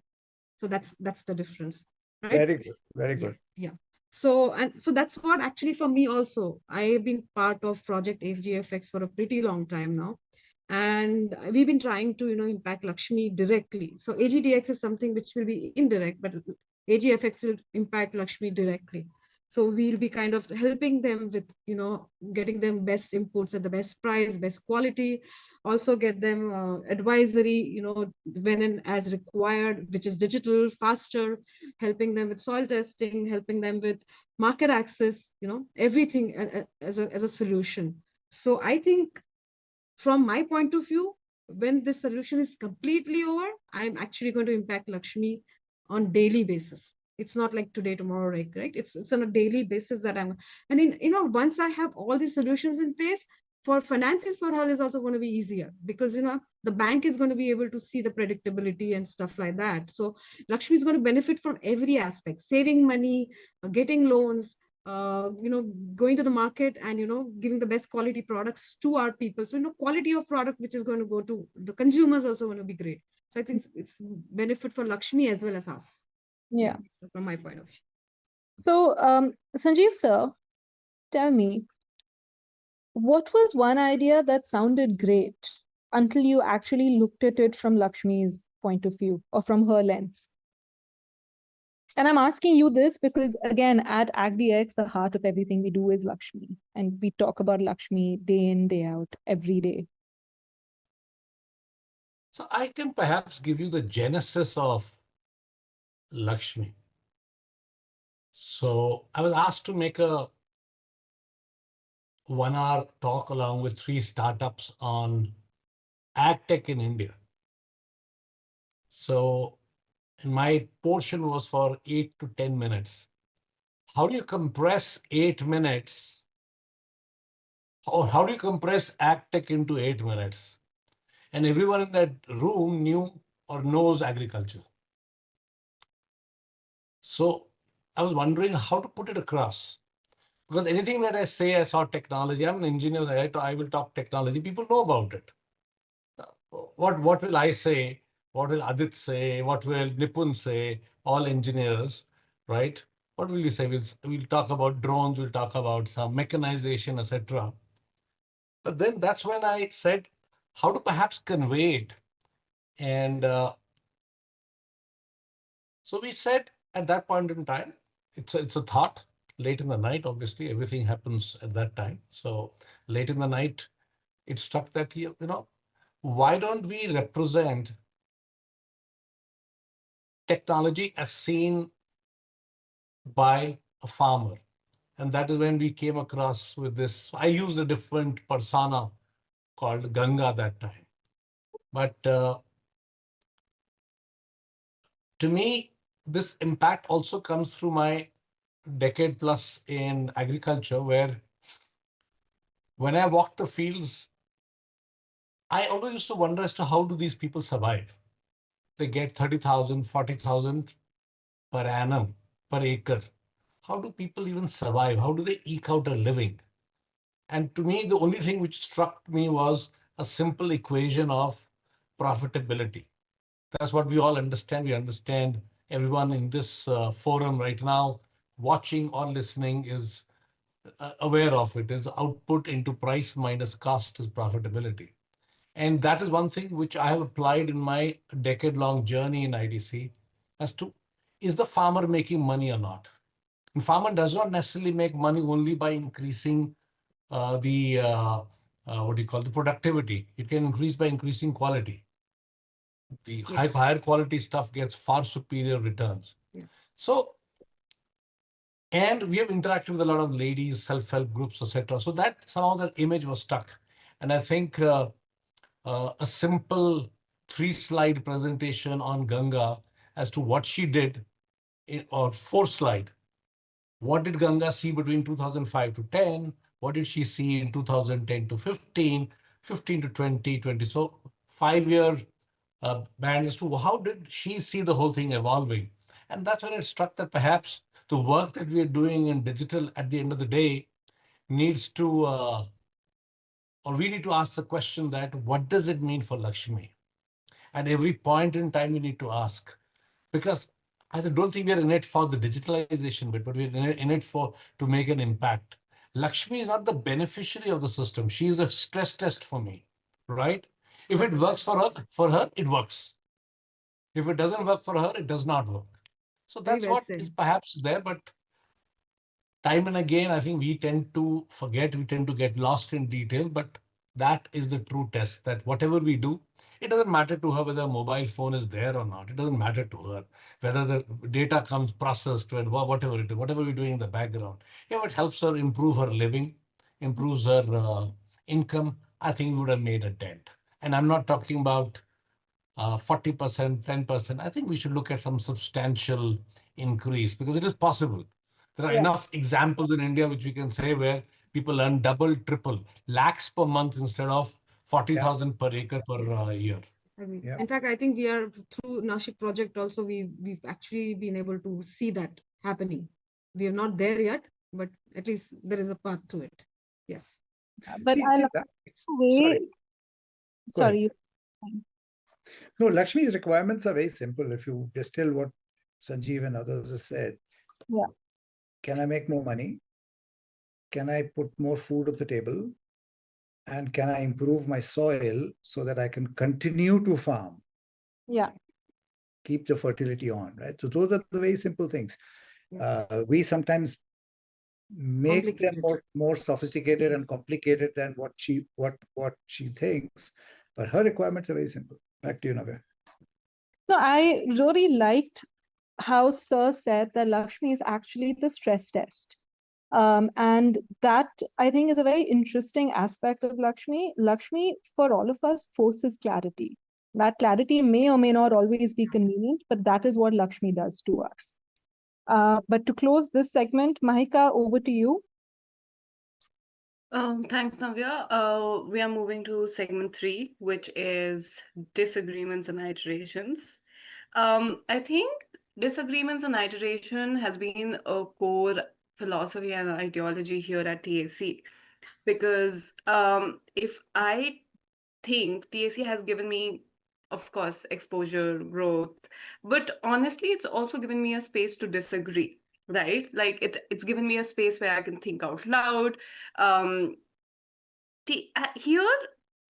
[SPEAKER 1] So that's the difference, right?
[SPEAKER 8] Very good, very good.
[SPEAKER 1] Yeah. So that's what actually for me also, I have been part of Project AGFX for a pretty long time now. And we've been trying to, impact Lakshmi directly. So AGDX is something which will be indirect, but AGFX will impact Lakshmi directly. So we'll be kind of helping them with, getting them best inputs at the best price, best quality, also get them advisory, when and as required, which is digital, faster, helping them with soil testing, helping them with market access, everything as a solution. So I think from my point of view, when this solution is completely over, I'm actually going to impact Lakshmi on daily basis. It's not like today, tomorrow, right? It's on a daily basis that once I have all these solutions in place, for finances for her is also going to be easier because, the bank is going to be able to see the predictability and stuff like that. So Lakshmi is going to benefit from every aspect, saving money, getting loans, going to the market and, giving the best quality products to our people. So, quality of product, which is going to go to the consumers also going to be great. So I think it's benefit for Lakshmi as well as us.
[SPEAKER 2] Yeah.
[SPEAKER 1] So from my point of view.
[SPEAKER 2] So, Sanjeev sir, tell me, what was one idea that sounded great until you actually looked at it from Lakshmi's point of view or from her lens? And I'm asking you this because, again, at AgDX, the heart of everything we do is Lakshmi. And we talk about Lakshmi day in, day out, every day.
[SPEAKER 7] So I can perhaps give you the genesis of Lakshmi. So I was asked to make a 1 hour talk along with 3 startups on ag tech in India. So my portion was for 8 to 10 minutes. How do you compress 8 minutes? Or how do you compress ag tech into 8 minutes? And everyone in that room knew or knows agriculture. So I was wondering how to put it across. Because anything that I say, I saw technology. I'm an engineer, I will talk technology. People know about it. What will I say? What will Adit say? What will Nipun say? All engineers, right? What will you say? We'll talk about drones, we'll talk about some mechanization, etc. But then that's when I said, how to perhaps convey it. And so we said at that point in time, it's a thought late in the night. Obviously, everything happens at that time. So late in the night, it struck that, why don't we represent technology as seen by a farmer? And that is when we came across with this. I used a different persona called Ganga that time. But to me, this impact also comes through my decade plus in agriculture, where when I walked the fields, I always used to wonder as to how do these people survive? They get 30,000, 40,000 per annum, per acre. How do people even survive? How do they eke out a living? And to me, the only thing which struck me was a simple equation of profitability. That's what we all understand. We understand everyone in this forum right now, watching or listening, is aware of it. Is output into price minus cost is profitability. And that is one thing which I have applied in my decade-long journey in IDC as to, is the farmer making money or not? And farmer does not necessarily make money only by increasing the productivity. It can increase by increasing quality. The
[SPEAKER 1] Yes.
[SPEAKER 7] higher quality stuff gets far superior returns.
[SPEAKER 1] Yeah.
[SPEAKER 7] So, and we have interacted with a lot of ladies, self-help groups, etc. So that somehow that image was stuck. And I think a simple 3-slide presentation on Ganga as to what she did, or 4-slide. What did Ganga see between 2005 to 10? What did she see in 2010 to 15, 15 to 20, 20? So 5-year band as to how did she see the whole thing evolving? And that's when it struck that perhaps the work that we are doing in digital at the end of the day needs to, or we need to ask the question that, what does it mean for Lakshmi? At every point in time, we need to ask. Because I don't think we are in it for the digitalization bit, but we're in it for to make an impact. Lakshmi is not the beneficiary of the system. She is a stress test for me, right? If it works for her, it works. If it doesn't work for her, it does not work. So
[SPEAKER 1] Very
[SPEAKER 7] that's
[SPEAKER 1] well
[SPEAKER 7] what
[SPEAKER 1] said.
[SPEAKER 7] is perhaps there, but time and again, I think we tend to forget, we tend to get lost in detail, but that is the true test, that whatever we do, it doesn't matter to her whether a mobile phone is there or not. It doesn't matter to her whether the data comes processed, whatever it is, whatever we're doing in the background. If it helps her improve her living, improves her income, I think we would have made a dent. And I'm not talking about 40%, 10%. I think we should look at some substantial increase because it is possible. There are enough examples in India which we can say where people earn double, triple, lakhs per month instead of 40,000 per acre per year.
[SPEAKER 1] Agree.
[SPEAKER 8] Yeah.
[SPEAKER 1] In fact, I think we are through Nashik project also, we've actually been able to see that happening. We are not there yet, but at least there is a path to it. Yes.
[SPEAKER 2] But I
[SPEAKER 8] See
[SPEAKER 2] like
[SPEAKER 8] that.
[SPEAKER 2] the way.
[SPEAKER 8] Sorry. Go ahead.
[SPEAKER 2] Sorry.
[SPEAKER 8] No, Lakshmi's requirements are very simple. If you distill what Sanjeev and others have said,
[SPEAKER 2] Yeah.
[SPEAKER 8] can I make more money? Can I put more food on the table? And can I improve my soil so that I can continue to farm?
[SPEAKER 2] Yeah.
[SPEAKER 8] Keep the fertility on, right? So those are the very simple things. We sometimes make them more sophisticated and complicated than what she thinks, but her requirements are very simple. Back to you, Navya.
[SPEAKER 2] No, I really liked how Sir said that Lakshmi is actually the stress test. And that, I think, is a very interesting aspect of Lakshmi. Lakshmi, for all of us, forces clarity. That clarity may or may not always be convenient, but that is what Lakshmi does to us. But to close this segment, Mahika, over to you.
[SPEAKER 4] Thanks, Navya. We are moving to segment 3, which is disagreements and iterations. I think disagreements and iteration has been a core philosophy and ideology here at TAC, because if I think TAC has given me, of course, exposure, growth, but honestly, it's also given me a space to disagree, right? Like it's given me a space where I can think out loud. Um, Here,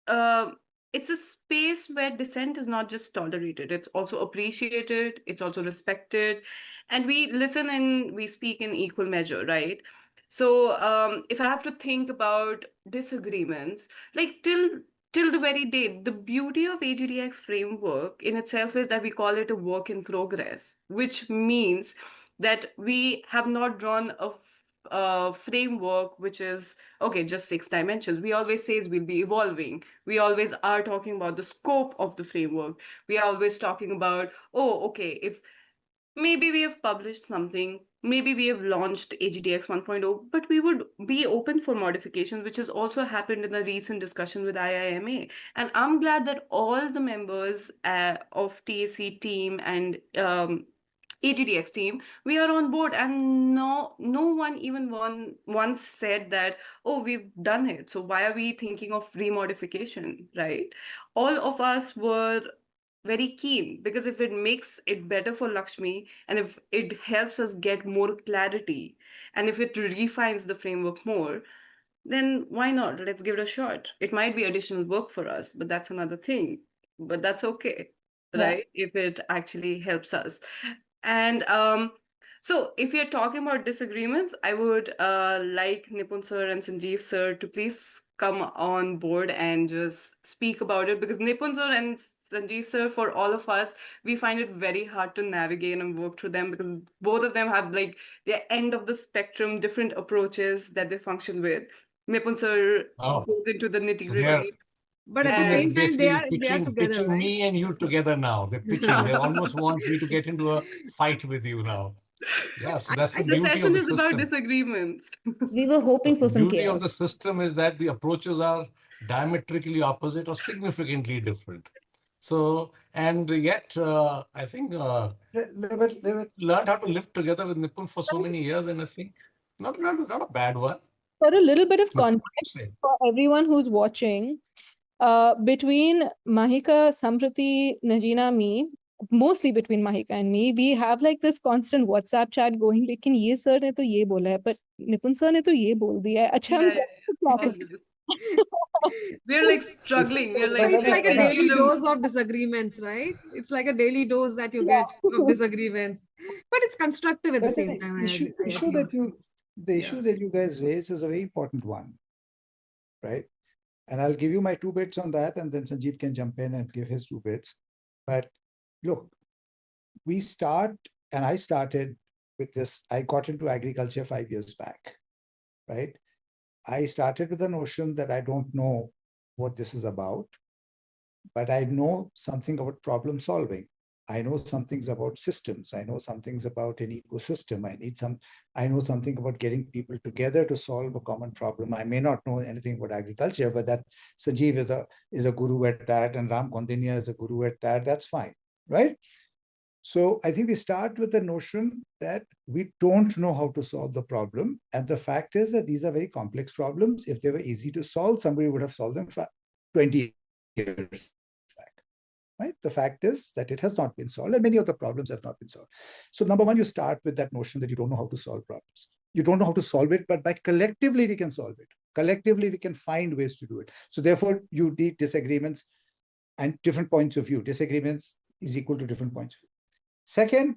[SPEAKER 4] uh, it's a space where dissent is not just tolerated, it's also appreciated, it's also respected, and we listen and we speak in equal measure, right? So, if I have to think about disagreements, like till the very day, the beauty of AGDX framework in itself is that we call it a work in progress, which means that we have not drawn a framework which is okay, just 6 dimensions. We always says we'll be evolving. We always are talking about the scope of the framework. We are always talking about, oh, okay, if maybe we have published something, maybe we have launched AGDX 1.0, but we would be open for modifications, which has also happened in a recent discussion with IIMA. And I'm glad that all the members of TAC team and AGDX team, we are on board, and no one even once said that, oh, we've done it, so why are we thinking of remodification, right? All of us were very keen, because if it makes it better for Lakshmi, and if it helps us get more clarity, and if it refines the framework more, then why not? Let's give it a shot. It might be additional work for us, but that's another thing. But that's okay,
[SPEAKER 2] Yeah.
[SPEAKER 4] right? If it actually helps us. And so if you're talking about disagreements, I would like Nipun sir and Sanjeev sir to please come on board and just speak about it, because Nipun sir and Sanjeev sir, for all of us, we find it very hard to navigate and work through them, because both of them have like their end of the spectrum, different approaches that they function with. Nipun sir
[SPEAKER 7] Oh,
[SPEAKER 4] goes into the nitty
[SPEAKER 7] so they are
[SPEAKER 4] gritty.
[SPEAKER 1] But at the
[SPEAKER 7] Nipun, they're
[SPEAKER 1] same
[SPEAKER 4] And
[SPEAKER 1] time,
[SPEAKER 7] basically
[SPEAKER 1] they are together,
[SPEAKER 7] pitching
[SPEAKER 1] right?
[SPEAKER 7] me and you together now. They're pitching. They almost want me to get into a fight with you now. Yeah, so that's
[SPEAKER 1] I
[SPEAKER 7] the
[SPEAKER 4] the
[SPEAKER 7] beauty of
[SPEAKER 4] session
[SPEAKER 7] the
[SPEAKER 4] is about
[SPEAKER 7] system.
[SPEAKER 4] disagreements.
[SPEAKER 3] We were hoping
[SPEAKER 7] The
[SPEAKER 3] for some
[SPEAKER 7] beauty of the
[SPEAKER 3] chaos.
[SPEAKER 7] system is that the approaches are diametrically opposite or significantly different. So, and yet, I think learned how to live together with Nipun for so many years, and I think not a bad one.
[SPEAKER 2] For a little bit of
[SPEAKER 7] What do you
[SPEAKER 2] context
[SPEAKER 7] say?
[SPEAKER 2] for everyone who's watching, between Mahika, Sampriti, Najina, me, mostly between Mahika and me, we have like this constant WhatsApp chat going. लेकिन ये sir ने तो ये बोला है, but Nipun sir ने तो ये बोल दिया है. अच्छा, हम
[SPEAKER 4] Yeah,
[SPEAKER 2] कैसे plot it?
[SPEAKER 4] always. We're like struggling. We're
[SPEAKER 1] So
[SPEAKER 4] like
[SPEAKER 1] it's like a
[SPEAKER 4] in
[SPEAKER 1] daily
[SPEAKER 4] the
[SPEAKER 1] dose of disagreements, right? It's like a daily dose that you get of
[SPEAKER 2] Yeah.
[SPEAKER 1] disagreements, but it's constructive at the
[SPEAKER 8] But
[SPEAKER 1] same
[SPEAKER 8] the
[SPEAKER 1] time.
[SPEAKER 8] issue,
[SPEAKER 1] I
[SPEAKER 8] issue
[SPEAKER 1] feel.
[SPEAKER 8] that you, the
[SPEAKER 4] Yeah.
[SPEAKER 8] issue that you guys raise is a very important one, right? And I'll give you my 2 bits on that, and then Sanjeev can jump in and give his 2 bits. But look, we start, and I started with this. I got into agriculture 5 years back, right? I started with the notion that I don't know what this is about, but I know something about problem solving. I know some things about systems. I know some things about an ecosystem. I know something about getting people together to solve a common problem. I may not know anything about agriculture, but that Sanjeev is a guru at that, and Ram Kondinya is a guru at that. That's fine, right? So I think we start with the notion that we don't know how to solve the problem. And the fact is that these are very complex problems. If they were easy to solve, somebody would have solved them 20 years back. Right? The fact is that it has not been solved, and many of the problems have not been solved. So number one, you start with that notion that you don't know how to solve problems. You don't know how to solve it, but by collectively we can solve it. Collectively we can find ways to do it. So therefore you need disagreements and different points of view. Disagreements is equal to different points of view. Second,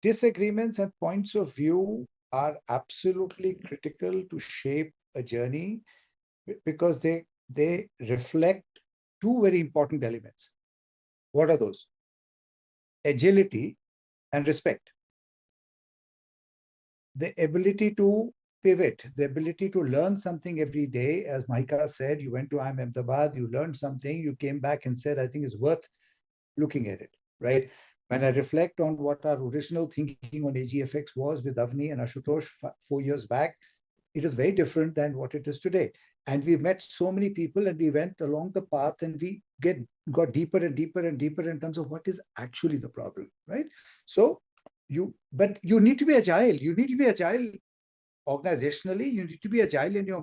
[SPEAKER 8] disagreements and points of view are absolutely critical to shape a journey, because they reflect two very important elements. What are those? Agility and respect. The ability to pivot, the ability to learn something every day. As Mahika said, you went to IIM Ahmedabad, you learned something, you came back and said, I think it's worth looking at it, right? When I reflect on what our original thinking on AGFX was with Avni and Ashutosh 4 years back, it is very different than what it is today. And we met so many people and we went along the path and we got deeper and deeper and deeper in terms of what is actually the problem, right? So but you need to be agile. You need to be agile organizationally. You need to be agile in your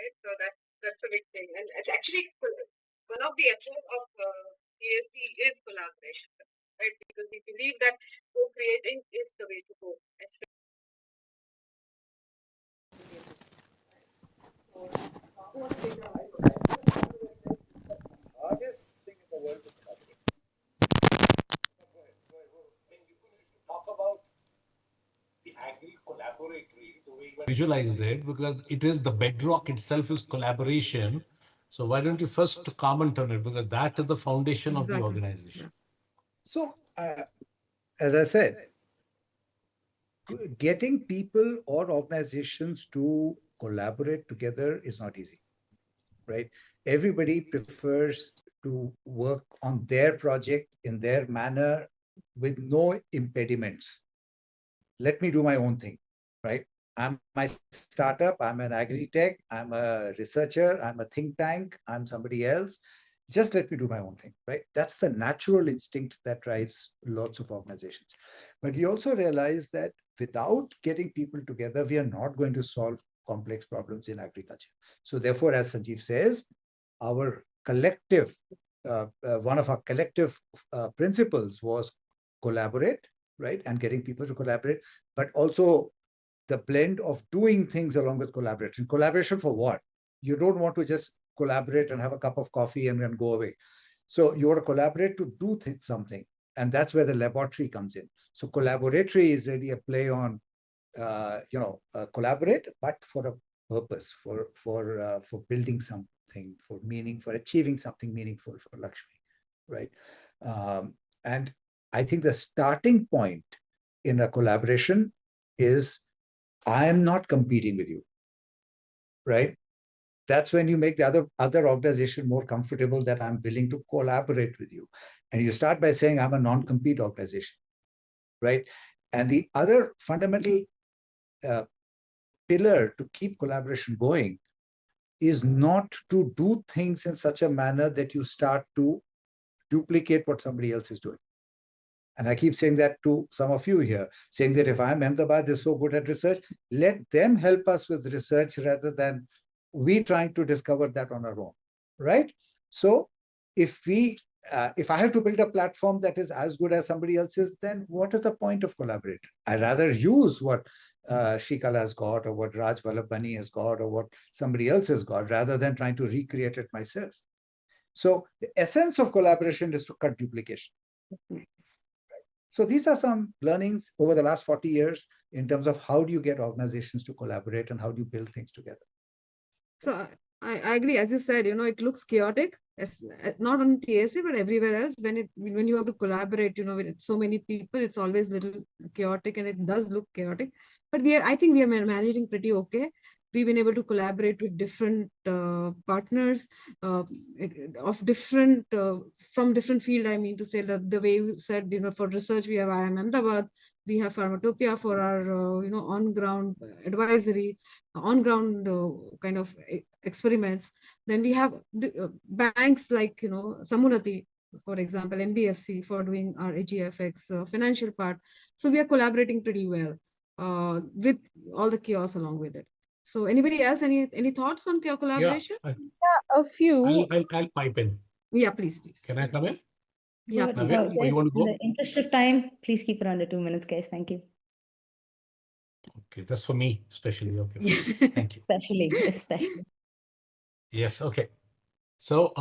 [SPEAKER 1] right? So that's a big thing. And it's actually one of the essence of TAC is collaboration, right? Because we believe that co-creating is the way to go.
[SPEAKER 8] Hardest thing in the world to collaborate.
[SPEAKER 7] Talk about the agri collaboratory, the way you visualized it, because it is the bedrock itself is collaboration. So why don't you first comment on it, because that is the foundation of the
[SPEAKER 1] Exactly.
[SPEAKER 7] organization.
[SPEAKER 8] So, as I said, getting people or organizations to collaborate together is not easy, right? Everybody prefers to work on their project in their manner with no impediments. Let me do my own thing, right? I'm my startup, I'm an agri-tech, I'm a researcher, I'm a think tank, I'm somebody else. Just let me do my own thing, right? That's the natural instinct that drives lots of organizations. But we also realize that without getting people together, we are not going to solve complex problems in agriculture. So therefore, as Sanjeev says, our collective, one of our collective principles was collaborate, right? And getting people to collaborate, but also the blend of doing things along with collaboration. Collaboration for what? You don't want to just collaborate and have a cup of coffee and then go away. So you want to collaborate to do something. And that's where the laboratory comes in. So collaboratory is really a play on, collaborate, but for a purpose, for building something, for meaning, for achieving something meaningful for Lakshmi, right? And I think the starting point in a collaboration is I am not competing with you, right? That's when you make the other organization more comfortable that I'm willing to collaborate with you. And you start by saying I'm a non-compete organization, right? And the other fundamental pillar to keep collaboration going is not to do things in such a manner that you start to duplicate what somebody else is doing. And I keep saying that to some of you here, saying that if Ahmedabad is so good at research, let them help us with research rather than we trying to discover that on our own, right? So if I have to build a platform that is as good as somebody else's, then what is the point of collaborating? I rather use what Shikala has got or what Raj Vallabhani has got or what somebody else has got rather than trying to recreate it myself. So the essence of collaboration is to cut duplication. So these are some learnings over the last 40 years in terms of how do you get organizations to collaborate and how do you build things together.
[SPEAKER 1] So I agree. As you said, it looks chaotic, not on TAC, but everywhere else. When you have to collaborate, with so many people, it's always a little chaotic and it does look chaotic. But I think we are managing pretty okay. We've been able to collaborate with different partners of different, from different field. I mean to say that the way you said, for research, we have IIM Ahmedabad, we have Pharmatopia for our, on-ground advisory, on-ground kind of experiments. Then we have banks like, Samunati, for example, NBFC for doing our AGFX financial part. So we are collaborating pretty well with all the chaos along with it. So anybody else, any thoughts on collaboration?
[SPEAKER 7] Yeah,
[SPEAKER 2] A few.
[SPEAKER 7] I'll pipe in.
[SPEAKER 1] Yeah, please.
[SPEAKER 7] Can I come in?
[SPEAKER 1] Yeah,
[SPEAKER 3] But,
[SPEAKER 1] please.
[SPEAKER 7] Navya, you want to
[SPEAKER 3] in
[SPEAKER 7] go?
[SPEAKER 3] the interest of time, please keep it under 2 minutes, guys. Thank you.
[SPEAKER 7] Okay, that's for me, especially. Okay, thank you.
[SPEAKER 3] Especially.
[SPEAKER 7] Yes, okay. So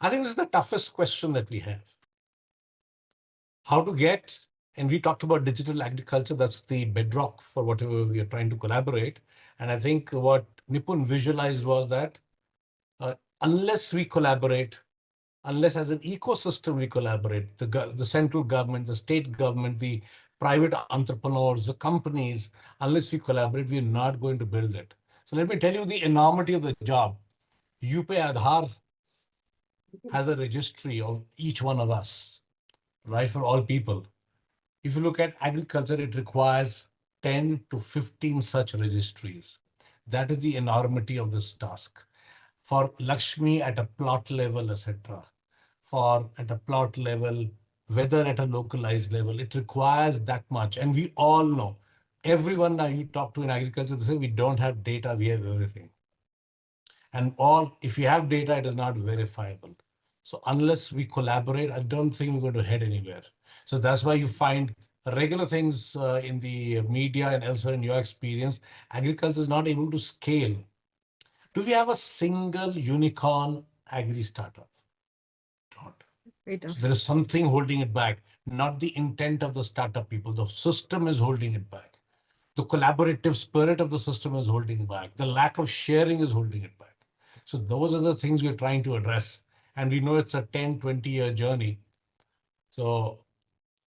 [SPEAKER 7] I think this is the toughest question that we have. How to get, and we talked about digital agriculture, that's the bedrock for whatever we are trying to collaborate. And I think what Nipun visualized was that unless we collaborate, unless as an ecosystem we collaborate, the central government, the state government, the private entrepreneurs, the companies, unless we collaborate, we're not going to build it. So let me tell you the enormity of the job. UPay Aadhaar has a registry of each one of us, right, for all people. If you look at agriculture, it requires 10 to 15 such registries. That is the enormity of this task. For Lakshmi at a plot level, etc., for at a plot level, whether at a localized level, it requires that much. And we all know Everyone now you talk to in agriculture, they say we don't have data, we have everything. And if you have data, it is not verifiable. So unless we collaborate, I don't think we're going to head anywhere. So that's why you find regular things in the media and elsewhere in your experience, agriculture is not able to scale. Do we have a single unicorn agri startup? Don't. So there is something holding it back, not the intent of the startup people. The system is holding it back. The collaborative spirit of the system is holding back. The lack of sharing is holding it back. So those are the things we're trying to address. And we know it's a 10, 20-year journey. So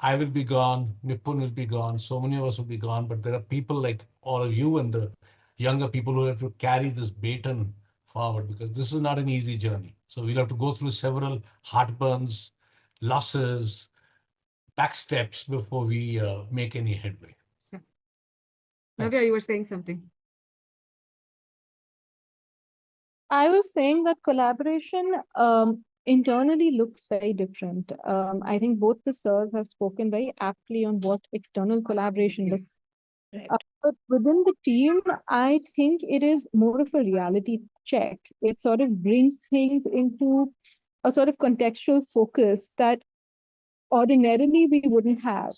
[SPEAKER 7] I will be gone, Nipun will be gone, so many of us will be gone, but there are people like all of you and the younger people who have to carry this baton forward because this is not an easy journey. So we'll have to go through several heartburns, losses, backsteps before we make any headway.
[SPEAKER 1] Yeah.
[SPEAKER 7] Thanks.
[SPEAKER 1] Navya, you were saying something.
[SPEAKER 2] I was saying that collaboration internally looks very different. I think both the sirs have spoken very aptly on what external collaboration looks.
[SPEAKER 3] Right.
[SPEAKER 2] But within the team, I think it is more of a reality check. It sort of brings things into a sort of contextual focus that ordinarily we wouldn't have.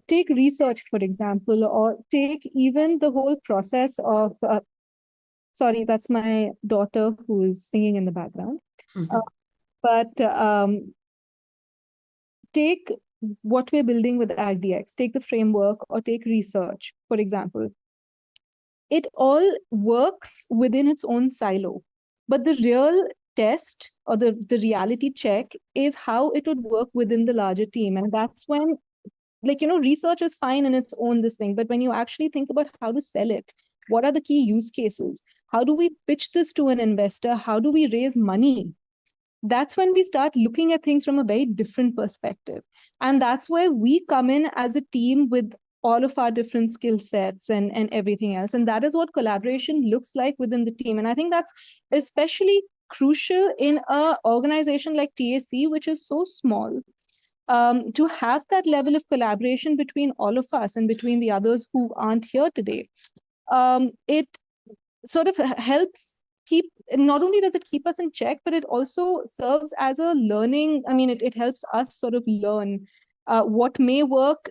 [SPEAKER 2] Take research, for example, or take even the whole process of sorry, that's my daughter who is singing in the background. But take what we're building with AgDX, take the framework or take research, for example. It all works within its own silo. But the real test or the reality check is how it would work within the larger team. And that's when, like, research is fine in its own this thing. But when you actually think about how to sell it, what are the key use cases? How do we pitch this to an investor? How do we raise money? That's when we start looking at things from a very different perspective. And that's where we come in as a team with all of our different skill sets and everything else. And that is what collaboration looks like within the team. And I think that's especially crucial in an organization like TAC, which is so small. To have that level of collaboration between all of us and between the others who aren't here today, it sort of helps keep, not only does it keep us in check, but it also serves as a learning. I mean, it helps us sort of learn what may work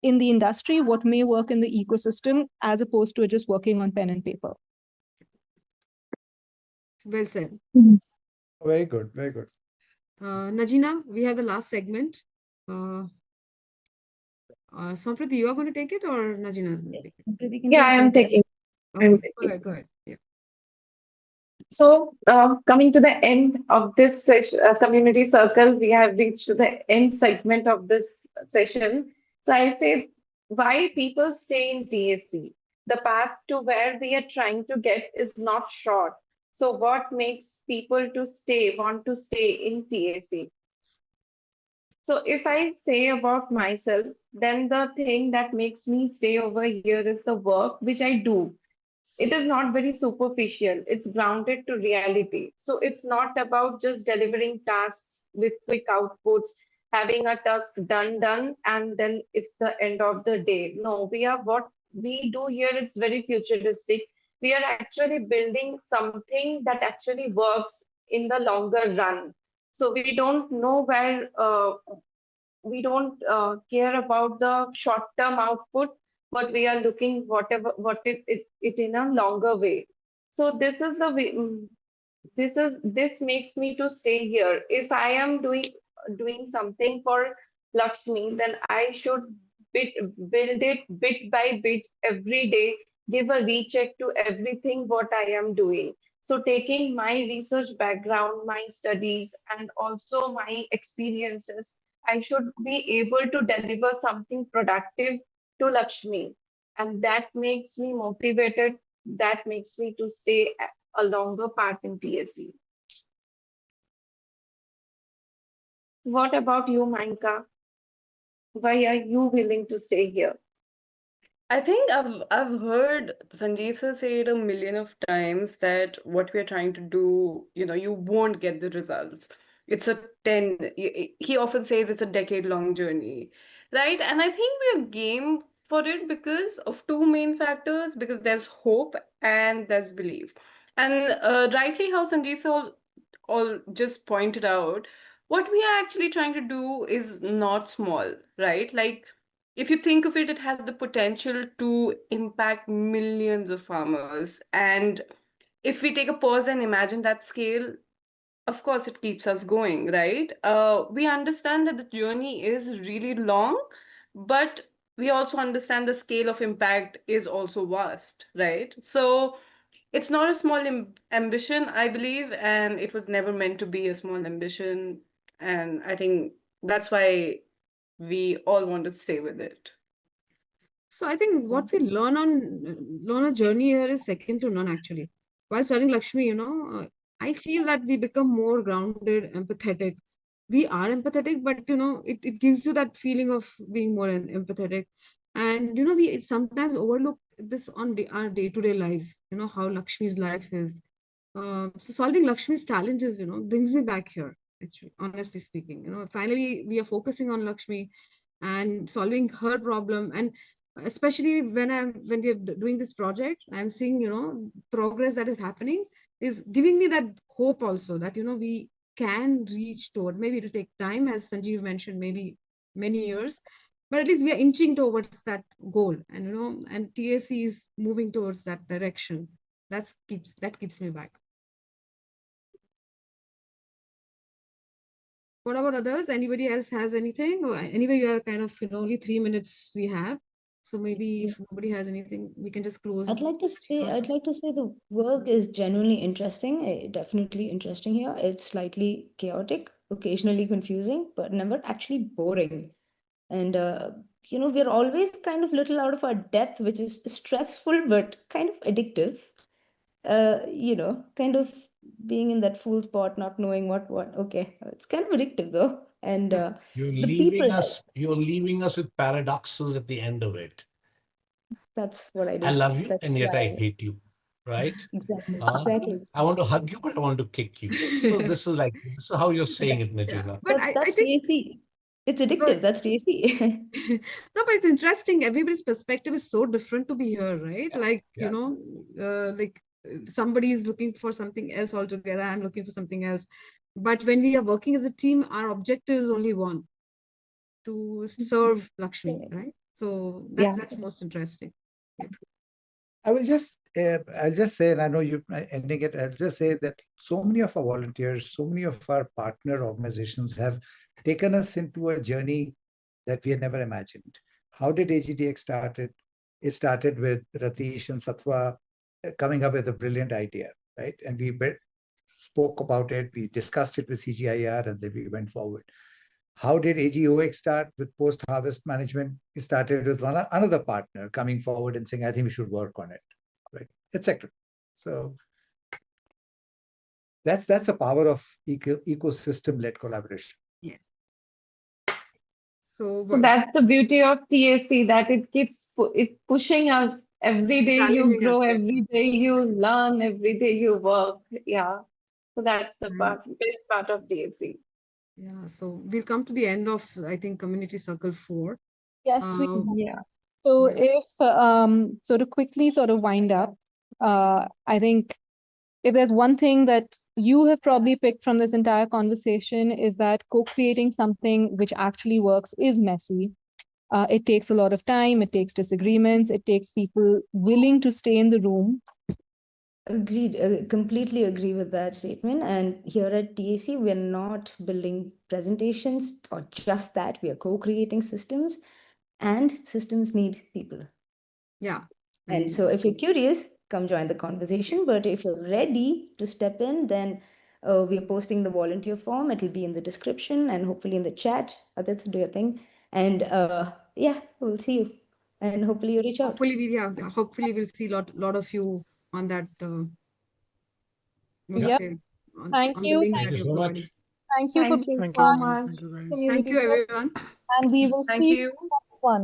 [SPEAKER 2] in the industry, what may work in the ecosystem, as opposed to just working on pen and paper.
[SPEAKER 1] Well said.
[SPEAKER 8] Very good, very good.
[SPEAKER 1] Najina, we have the last segment. Sampriti, you are going to take it or Najina is going to take it?
[SPEAKER 5] Yeah, I am taking.
[SPEAKER 1] Okay, go ahead. Yeah.
[SPEAKER 5] So, coming to the end of this session, community circle, we have reached to the end segment of this session. So, I say why people stay in TAC. The path to where we are trying to get is not short. So, what makes people to want to stay in TAC? So, if I say about myself, then the thing that makes me stay over here is the work which I do. It is not very superficial, it's grounded to reality. So it's not about just delivering tasks with quick outputs, having a task done, and then it's the end of the day. No, what we do here, it's very futuristic. We are actually building something that actually works in the longer run. So we don't know where we don't care about the short-term output, but we are looking what it in a longer way. So this is the way. This makes me to stay here. If I am doing something for Lakshmi, then I should build it bit by bit every day, give a recheck to everything what I am doing. So taking my research background, my studies, and also my experiences, I should be able to deliver something productive to Lakshmi. And that makes me motivated. That makes me to stay a longer part in TSC. What about you, Manka? Why are you willing to stay here?
[SPEAKER 4] I think I've heard Sanjeev sir say it a million of times that what we're trying to do, you won't get the results. It's a 10, he often says it's a decade-long journey, right? And I think we're game for it because of two main factors, because there's hope and there's belief. And rightly how Sanjeev all just pointed out, what we are actually trying to do is not small, right? Like, if you think of it, it has the potential to impact millions of farmers. And if we take a pause and imagine that scale, of course it keeps us going, right? We understand that the journey is really long, but we also understand the scale of impact is also vast, right? So it's not a small ambition, I believe, and it was never meant to be a small ambition. And I think that's why we all want to stay with it.
[SPEAKER 1] So I think what we learn a journey here is second to none actually. While studying Lakshmi, I feel that we become more grounded, empathetic. We are empathetic, but it gives you that feeling of being more empathetic. And we sometimes overlook this on our day-to-day lives, how Lakshmi's life is. So solving Lakshmi's challenges, brings me back here, actually, honestly speaking. Finally we are focusing on Lakshmi and solving her problem. And especially when we're doing this project, I'm seeing progress that is happening is giving me that hope also that we can reach towards. Maybe it'll take time, as Sanjeev mentioned, maybe many years, but at least we are inching towards that goal. And and TAC is moving towards that direction. That keeps me back. What about others? Anybody else has anything? Or anyway, we are kind of only 3 minutes we have. So maybe if nobody has anything, we can just close.
[SPEAKER 3] I'd like to say the work is genuinely interesting, definitely interesting here. It's slightly chaotic, occasionally confusing, but never actually boring. And we're always kind of little out of our depth, which is stressful but kind of addictive. Kind of being in that fool spot, not knowing what. Okay, it's kind of addictive though. And
[SPEAKER 7] You're
[SPEAKER 3] the people,
[SPEAKER 7] leaving us with paradoxes at the end of it.
[SPEAKER 3] that's what I do.
[SPEAKER 7] I love you,
[SPEAKER 3] That's
[SPEAKER 7] and yet
[SPEAKER 3] why
[SPEAKER 7] I hate you, right?
[SPEAKER 3] exactly,
[SPEAKER 7] Uh,
[SPEAKER 3] exactly.
[SPEAKER 7] I want to hug you, but I want to kick you. So this is how you're saying it,
[SPEAKER 1] Yeah,
[SPEAKER 7] Najina.
[SPEAKER 1] but
[SPEAKER 3] That's
[SPEAKER 1] I think
[SPEAKER 3] TAC. It's
[SPEAKER 1] no,
[SPEAKER 3] addictive. That's TAC.
[SPEAKER 1] no, but it's interesting. Everybody's perspective is so different to be here, right?
[SPEAKER 7] Yeah,
[SPEAKER 1] Like,
[SPEAKER 7] yeah.
[SPEAKER 1] like somebody is looking for something else altogether. I'm looking for something else. But when we are working as a team, our objective is only one, to serve Lakshmi, right? So
[SPEAKER 3] Yeah.
[SPEAKER 1] that's most interesting. Yeah.
[SPEAKER 8] I'll just say, and I know you're ending it, I'll just say that so many of our volunteers, so many of our partner organizations have taken us into a journey that we had never imagined. How did AGDX started? It started with Ratish and Satwa coming up with a brilliant idea, right? And we spoke about it, we discussed it with CGIR, and then we went forward. How did AGOX start with post-harvest management? It started with another partner coming forward and saying, I think we should work on it, right? Etc. So that's a power of ecosystem-led collaboration.
[SPEAKER 1] Yes. So
[SPEAKER 5] So that's the beauty of TAC, that it keeps pushing us. Every day you
[SPEAKER 1] challenging
[SPEAKER 5] grow,
[SPEAKER 1] us, yes,
[SPEAKER 5] every
[SPEAKER 1] yes.
[SPEAKER 5] day you learn, every day you work. Yeah. So that's the
[SPEAKER 1] And
[SPEAKER 5] best part of TAC.
[SPEAKER 1] yeah, so we'll come to the end of, I think, Community Circle 4.
[SPEAKER 2] Yes, we
[SPEAKER 1] Um,
[SPEAKER 5] Yeah.
[SPEAKER 2] So
[SPEAKER 1] yeah.
[SPEAKER 2] if so to quickly sort of wind up, I think if there's one thing that you have probably picked from this entire conversation is that co-creating something which actually works is messy. It takes a lot of time, it takes disagreements, it takes people willing to stay in the room.
[SPEAKER 3] Agreed. Completely agree with that statement. And here at TAC, we're not building presentations or just that. We are co-creating systems, and systems need people.
[SPEAKER 1] Yeah.
[SPEAKER 3] And so if you're curious, come join the conversation.
[SPEAKER 1] Yes.
[SPEAKER 3] But if you're ready to step in, then we are posting the volunteer form. It'll be in the description and hopefully in the chat. Adit, do your thing. And yeah, we'll see you. And hopefully you reach out.
[SPEAKER 1] Hopefully we'll see lot of you on that. What to
[SPEAKER 2] Yep.
[SPEAKER 1] say,
[SPEAKER 2] Thank
[SPEAKER 1] on the
[SPEAKER 2] you.
[SPEAKER 1] link
[SPEAKER 7] Thank
[SPEAKER 1] that
[SPEAKER 7] you
[SPEAKER 1] you're
[SPEAKER 7] so
[SPEAKER 1] providing.
[SPEAKER 7] much.
[SPEAKER 2] Thank you for
[SPEAKER 5] Thank
[SPEAKER 2] being
[SPEAKER 5] you
[SPEAKER 6] Thank
[SPEAKER 5] so
[SPEAKER 2] part
[SPEAKER 6] you
[SPEAKER 2] of
[SPEAKER 6] guys.
[SPEAKER 5] much.
[SPEAKER 6] Thank you
[SPEAKER 2] the
[SPEAKER 6] guys.
[SPEAKER 2] community
[SPEAKER 1] Thank you,
[SPEAKER 2] work.
[SPEAKER 1] everyone.
[SPEAKER 2] And we will
[SPEAKER 4] Thank
[SPEAKER 2] see you
[SPEAKER 4] you.
[SPEAKER 2] in the next one.